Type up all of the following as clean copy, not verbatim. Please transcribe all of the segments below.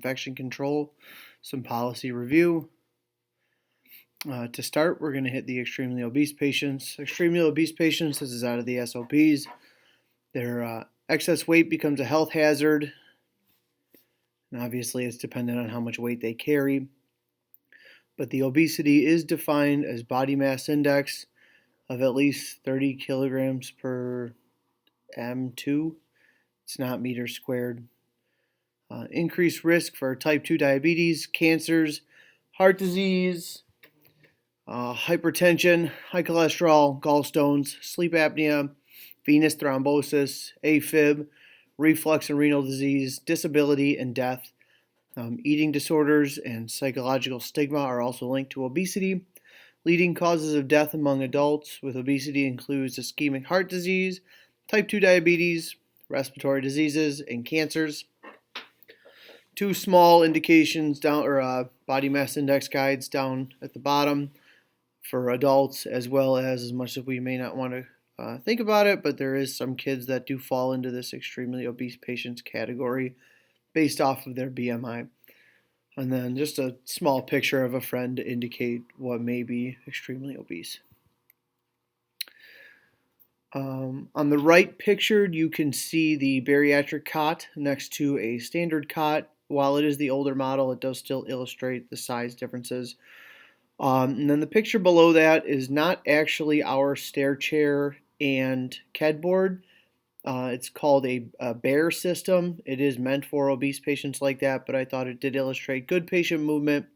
infection control, some policy review. To start, we're going to hit the extremely obese patients. Extremely obese patients, this is out of the SOPs. Their excess weight becomes a health hazard, and obviously it's dependent on how much weight they carry. But the obesity is defined as body mass index of at least 30 kilograms per m2. It's not meters squared. Increased risk for type 2 diabetes, cancers, heart disease, hypertension, high cholesterol, gallstones, sleep apnea, venous thrombosis, AFib, reflux and renal disease, disability, and death. Eating disorders and psychological stigma are also linked to obesity. Leading causes of death among adults with obesity includes ischemic heart disease, type 2 diabetes, respiratory diseases, and cancers. Two small indications down, or body mass index guides down at the bottom for adults, as well as much as we may not want to think about it, but there is some kids that do fall into this extremely obese patients category based off of their BMI. And then just a small picture of a friend to indicate what may be extremely obese. On the right pictured, you can see the bariatric cot next to a standard cot. While it is the older model, it does still illustrate the size differences. And then the picture below that is not actually our stair chair and KED board. It's called a bear system. It is meant for obese patients like that, but I thought it did illustrate good patient movement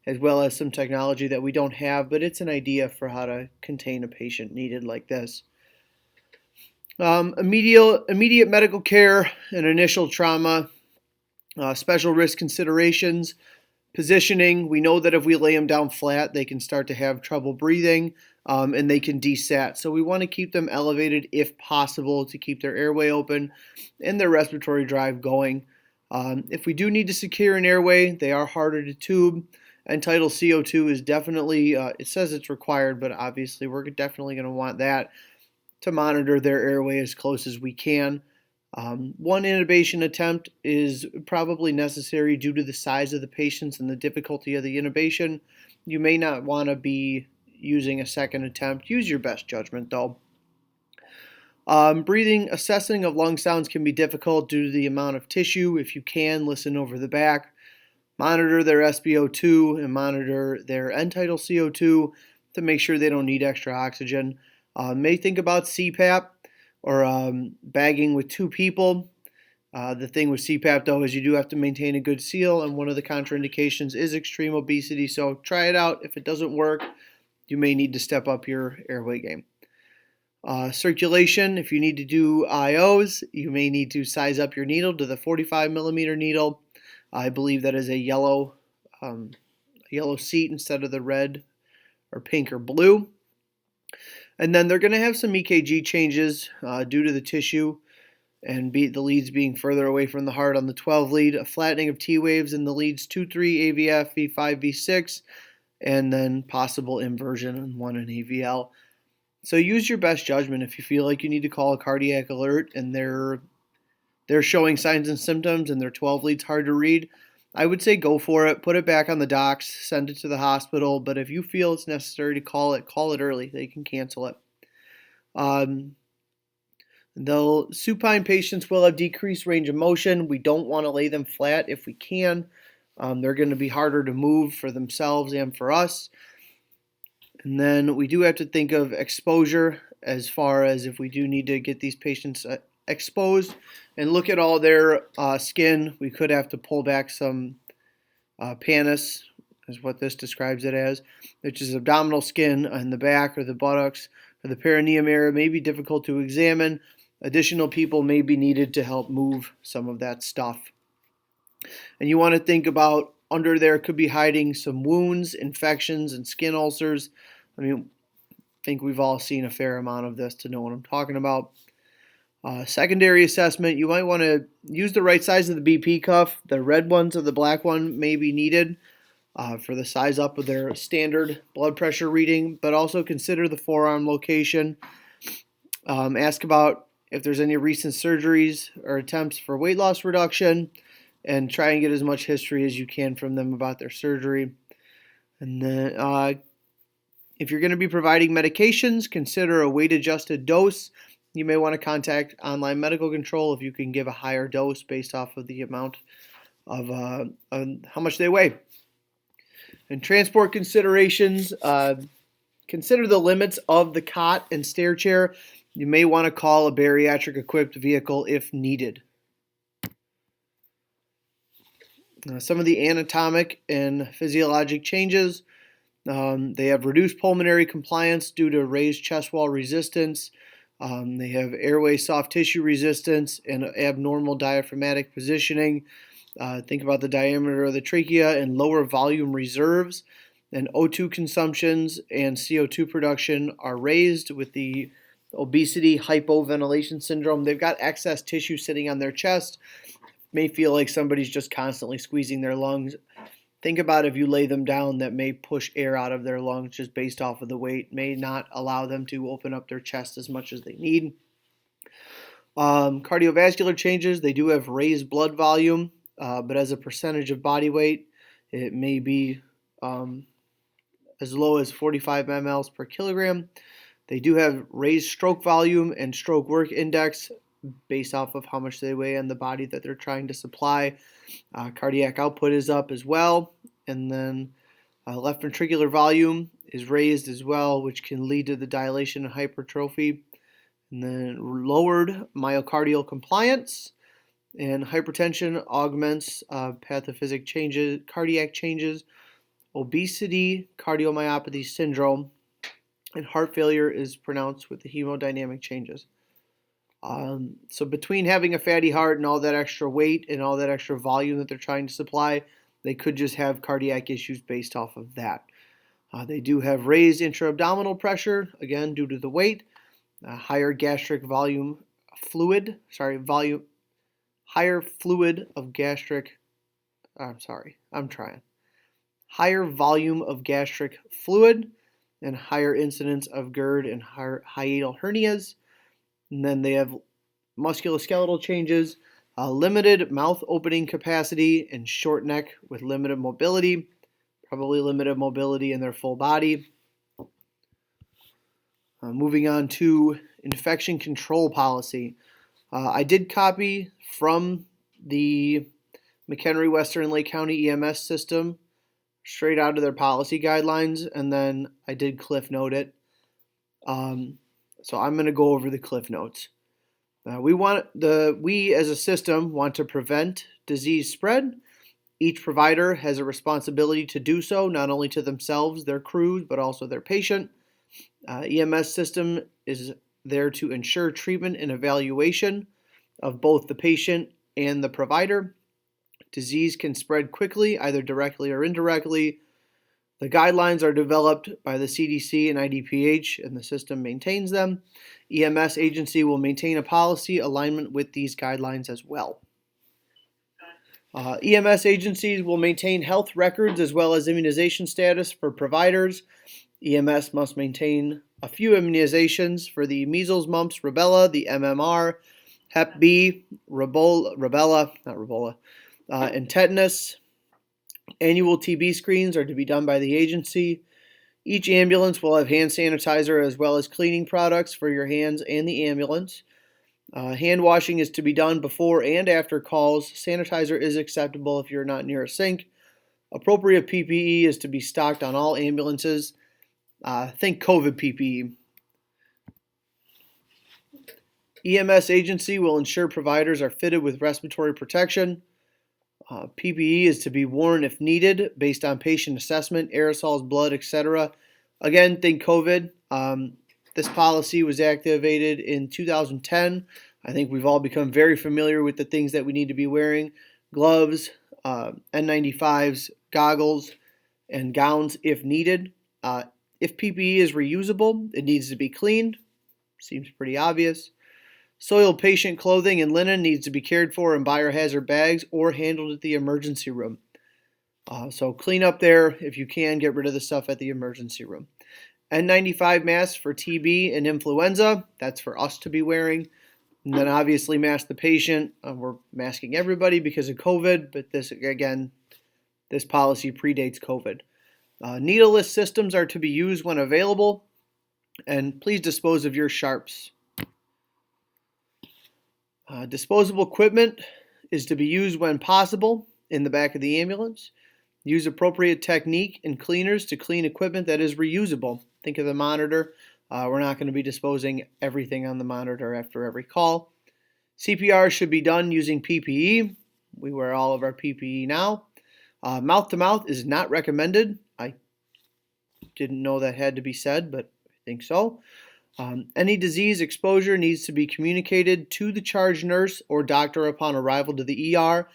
as well as some technology that we don't have, but it's an idea for how to contain a patient needed like this. Immediate medical care and initial trauma, special risk considerations, positioning. We know that if we lay them down flat, they can start to have trouble breathing and they can desat. So we want to keep them elevated if possible to keep their airway open and their respiratory drive going. If we do need to secure an airway, they are harder to tube. End-tidal CO2 is definitely, it says it's required, but obviously we're definitely going to want that to monitor their airway as close as we can. One intubation attempt is probably necessary due to the size of the patients and the difficulty of the intubation. You may not want to be using a second attempt. Use your best judgment though. Breathing, assessing of lung sounds can be difficult due to the amount of tissue. If you can, listen over the back. Monitor their SpO2 and monitor their end-tidal CO2 to make sure they don't need extra oxygen. May think about CPAP or bagging with two people. The thing with CPAP though is you do have to maintain a good seal, and one of the contraindications is extreme obesity, so try it out. If it doesn't work, you may need to step up your airway game. Circulation, if you need to do IOs, you may need to size up your needle to the 45 millimeter needle. I believe that is a yellow seat instead of the red or pink or blue. And then they're going to have some EKG changes due to the tissue and the leads being further away from the heart on the 12 lead, a flattening of T waves in the leads 2-3, AVF, V5, V6, and then possible inversion in 1 in AVL. So use your best judgment. If you feel like you need to call a cardiac alert and they're showing signs and symptoms and their 12 lead's hard to read, I would say go for it. Put it back on the docs, send it to the hospital. But if you feel it's necessary to call it early. They can cancel it. Though supine patients will have decreased range of motion, we don't want to lay them flat if we can. They're going to be harder to move for themselves and for us. And then we do have to think of exposure as far as if we do need to get these patients exposed and look at all their skin. We could have to pull back some pannus, is what this describes it as, which is abdominal skin in the back or the buttocks or the perineum area. May be difficult to examine. Additional people may be needed to help move some of that stuff. And you want to think about under there could be hiding some wounds, infections, and skin ulcers. I think we've all seen a fair amount of this to know what I'm talking about. Secondary assessment, you might want to use the right size of the BP cuff. The red ones or the black one may be needed for the size up of their standard blood pressure reading, but also consider the forearm location. Ask about if there's any recent surgeries or attempts for weight loss reduction, and try and get as much history as you can from them about their surgery. And then if you're going to be providing medications, consider a weight-adjusted dose. You may want to contact online medical control if you can give a higher dose based off of the amount of how much they weigh. And transport considerations, consider the limits of the cot and stair chair. You may want to call a bariatric equipped vehicle if needed. Some of the anatomic and physiologic changes. They have reduced pulmonary compliance due to raised chest wall resistance. They have airway soft tissue resistance and abnormal diaphragmatic positioning. Think about the diameter of the trachea and lower volume reserves. And O2 consumptions and CO2 production are raised with the obesity hypoventilation syndrome. They've got excess tissue sitting on their chest. May feel like somebody's just constantly squeezing their lungs. Think about if you lay them down, that may push air out of their lungs just based off of the weight, may not allow them to open up their chest as much as they need. Cardiovascular changes, they do have raised blood volume, but as a percentage of body weight, it may be as low as 45 mLs per kilogram. They do have raised stroke volume and stroke work index based off of how much they weigh on the body that they're trying to supply. Cardiac output is up as well. And then left ventricular volume is raised as well, which can lead to the dilation and hypertrophy. And then lowered myocardial compliance. And hypertension augments pathophysic changes, cardiac changes, obesity, cardiomyopathy syndrome, and heart failure is pronounced with the hemodynamic changes. So between having a fatty heart and all that extra weight and all that extra volume that they're trying to supply, they could just have cardiac issues based off of that. They do have raised intra-abdominal pressure, again, due to the weight, higher gastric volume fluid, higher fluid of gastric, higher volume of gastric fluid, and higher incidence of GERD and hiatal hernias. And then they have musculoskeletal changes, limited mouth opening capacity, and short neck with limited mobility, probably limited mobility in their full body. Moving on to infection control policy. I did copy from the McHenry Western Lake County EMS system straight out of their policy guidelines, and then I did cliff note it. So I'm going to go over the cliff notes. We as a system want to prevent disease spread. Each provider has a responsibility to do so, not only to themselves, their crews, but also their patient. EMS system is there to ensure treatment and evaluation of both the patient and the provider. Disease can spread quickly, either directly or indirectly. The guidelines are developed by the CDC and IDPH, and the system maintains them. EMS agency will maintain a policy alignment with these guidelines as well. EMS agencies will maintain health records as well as immunization status for providers. EMS must maintain a few immunizations for the measles, mumps, rubella, the MMR, Hep B, and tetanus. Annual TB screens are to be done by the agency. Each ambulance will have hand sanitizer as well as cleaning products for your hands and the ambulance. Hand washing is to be done before and after calls. Sanitizer is acceptable if you're not near a sink. Appropriate PPE is to be stocked on all ambulances. Think COVID PPE. EMS agency will ensure providers are fitted with respiratory protection. PPE is to be worn if needed based on patient assessment, aerosols, blood, etc. Again, think COVID. This policy was activated in 2010. I think we've all become very familiar with the things that we need to be wearing. Gloves, N95s, goggles, and gowns if needed. If PPE is reusable, it needs to be cleaned. Seems pretty obvious. Soiled patient clothing and linen needs to be cared for in biohazard bags or handled at the emergency room. So clean up there if you can. Get rid of the stuff at the emergency room. N95 masks for TB and influenza. That's for us to be wearing. And then obviously mask the patient. We're masking everybody because of COVID, but this policy predates COVID. Needleless systems are to be used when available, and please dispose of your sharps. Disposable equipment is to be used when possible in the back of the ambulance. Use appropriate technique and cleaners to clean equipment that is reusable. Think of the monitor. We're not going to be disposing everything on the monitor after every call. CPR should be done using PPE. We wear all of our PPE now. Mouth to mouth is not recommended. I didn't know that had to be said, but I think so. Any disease exposure needs to be communicated to the charge nurse or doctor upon arrival to the ER,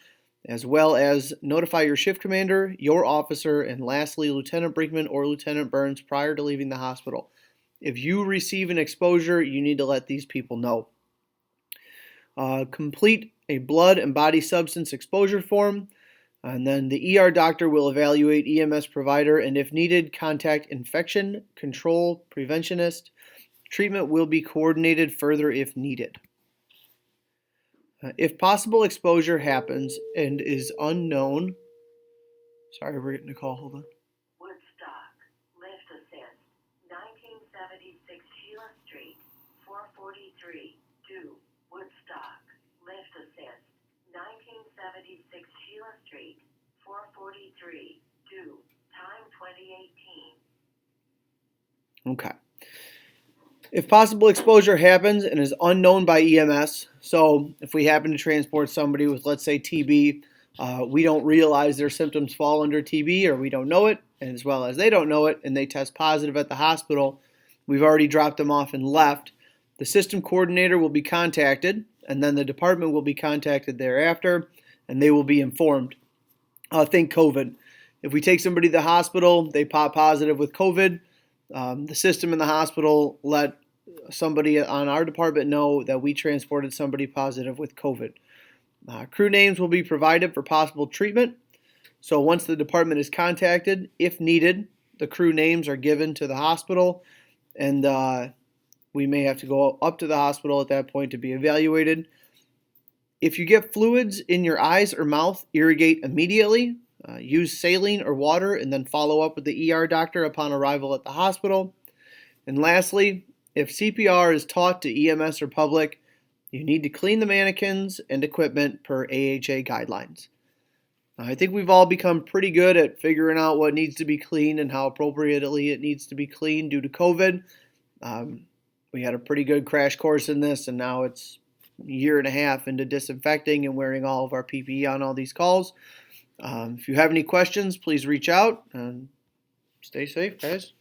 as well as notify your shift commander, your officer, and lastly, Lieutenant Brinkman or Lieutenant Burns prior to leaving the hospital. If you receive an exposure, you need to let these people know. Complete a blood and body substance exposure form, and then the ER doctor will evaluate EMS provider, and if needed, contact infection control preventionist. Treatment will be coordinated further if needed. If possible exposure happens and is unknown, sorry, we're getting a call, hold on. Woodstock, lift assist, 1976 Sheila Street, 443, due, Woodstock, lift assist, 1976 Sheila Street, 443, due, time 2018. Okay. If possible exposure happens and is unknown by EMS, so if we happen to transport somebody with, let's say, TB, we don't realize their symptoms fall under TB, or we don't know it, and as well as they don't know it, and they test positive at the hospital, we've already dropped them off and left. The system coordinator will be contacted, and then the department will be contacted thereafter, and they will be informed. Think COVID. If we take somebody to the hospital, they pop positive with COVID, the system in the hospital let somebody on our department know that we transported somebody positive with COVID. Crew names will be provided for possible treatment. So once the department is contacted, if needed, the crew names are given to the hospital, and we may have to go up to the hospital at that point to be evaluated. If you get fluids in your eyes or mouth, irrigate immediately. Use saline or water, and then follow up with the ER doctor upon arrival at the hospital. And lastly, if CPR is taught to EMS or public, you need to clean the mannequins and equipment per AHA guidelines. I think we've all become pretty good at figuring out what needs to be cleaned and how appropriately it needs to be cleaned due to COVID. We had a pretty good crash course in this, and now it's a year and a half into disinfecting and wearing all of our PPE on all these calls. If you have any questions, please reach out and stay safe, guys.